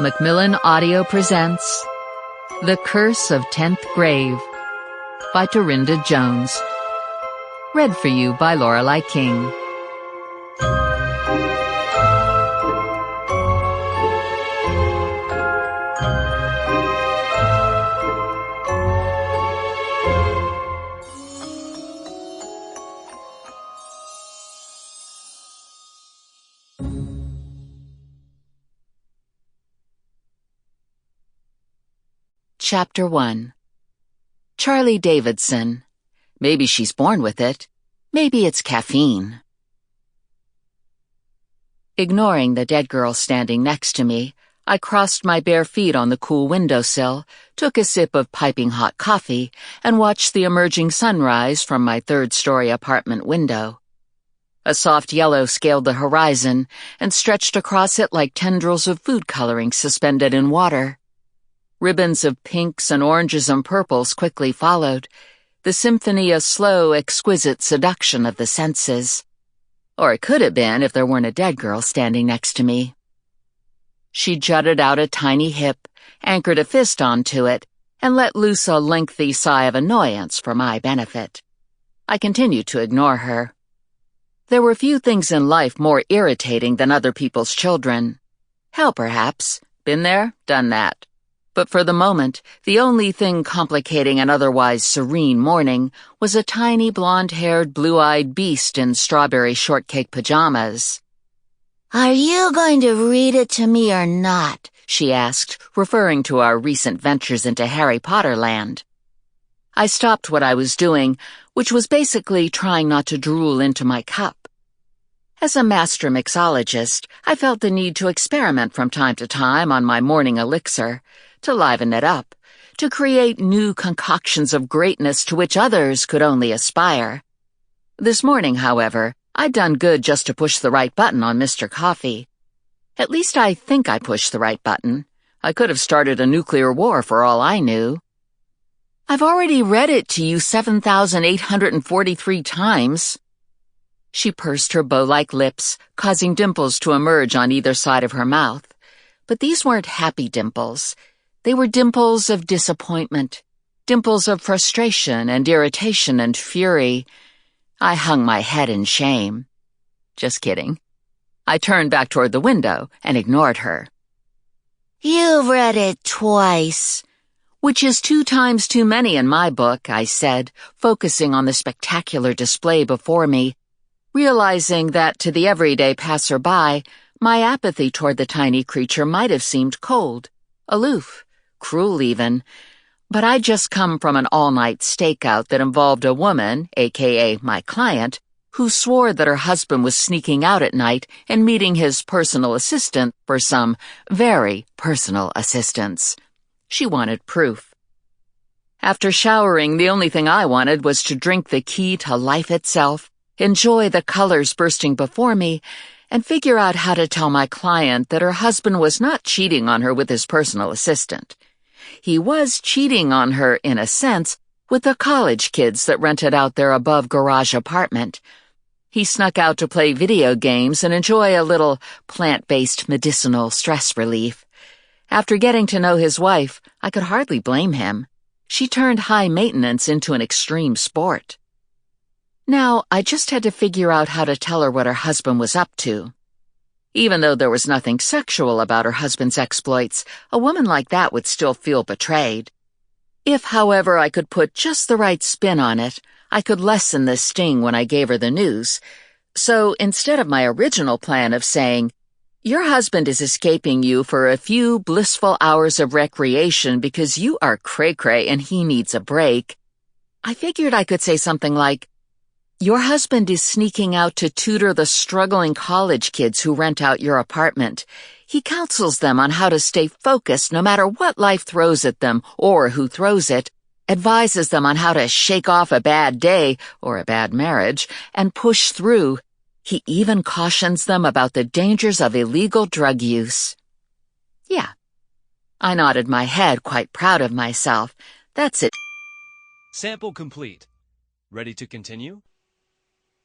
Macmillan Audio presents The Curse of 10th Grave by Darynda Jones. Read for you by Lorelei King. Chapter 1. Charley Davidson. Maybe she's born with it. Maybe it's caffeine. Ignoring the dead girl standing next to me, I crossed my bare feet on the cool windowsill, took a sip of piping hot coffee, and watched the emerging sunrise from my third-story apartment window. A soft yellow scaled the horizon and stretched across it like tendrils of food coloring suspended in water. Ribbons of pinks and oranges and purples quickly followed, the symphony of slow, exquisite seduction of the senses. Or it could have been if there weren't a dead girl standing next to me. She jutted out a tiny hip, anchored a fist onto it, and let loose a lengthy sigh of annoyance for my benefit. I continued to ignore her. There were few things in life more irritating than other people's children. Hell, perhaps. Been there, done that. But for the moment, the only thing complicating an otherwise serene morning was a tiny blonde-haired, blue-eyed beast in strawberry shortcake pajamas. "Are you going to read it to me or not?" she asked, referring to our recent ventures into Harry Potter land. I stopped what I was doing, which was basically trying not to drool into my cup. As a master mixologist, I felt the need to experiment from time to time on my morning elixir, to liven it up, to create new concoctions of greatness to which others could only aspire. This morning, however, I'd done good just to push the right button on Mr. Coffee. At least I think I pushed the right button. I could have started a nuclear war for all I knew. "I've already read it to you 7,843 times. She pursed her bow-like lips, causing dimples to emerge on either side of her mouth. But these weren't happy dimples. They were dimples of disappointment, dimples of frustration and irritation and fury. I hung my head in shame. Just kidding. I turned back toward the window and ignored her. "You've read it twice." "Which is 2 times too many in my book," I said, focusing on the spectacular display before me, realizing that to the everyday passerby, my apathy toward the tiny creature might have seemed cold, aloof, cruel even, but I'd just come from an all-night stakeout that involved a woman, aka my client, who swore that her husband was sneaking out at night and meeting his personal assistant for some very personal assistance. She wanted proof. After showering, the only thing I wanted was to drink the key to life itself, enjoy the colors bursting before me, and figure out how to tell my client that her husband was not cheating on her with his personal assistant. He was cheating on her, in a sense, with the college kids that rented out their above-garage apartment. He snuck out to play video games and enjoy a little plant-based medicinal stress relief. After getting to know his wife, I could hardly blame him. She turned high maintenance into an extreme sport. Now, I just had to figure out how to tell her what her husband was up to. Even though there was nothing sexual about her husband's exploits, a woman like that would still feel betrayed. If, however, I could put just the right spin on it, I could lessen the sting when I gave her the news. So instead of my original plan of saying, "Your husband is escaping you for a few blissful hours of recreation because you are cray-cray and he needs a break," I figured I could say something like, "Your husband is sneaking out to tutor the struggling college kids who rent out your apartment. He counsels them on how to stay focused no matter what life throws at them or who throws it, advises them on how to shake off a bad day or a bad marriage and push through. He even cautions them about the dangers of illegal drug use." Yeah. I nodded my head, quite proud of myself. That's it. Sample complete. Ready to continue?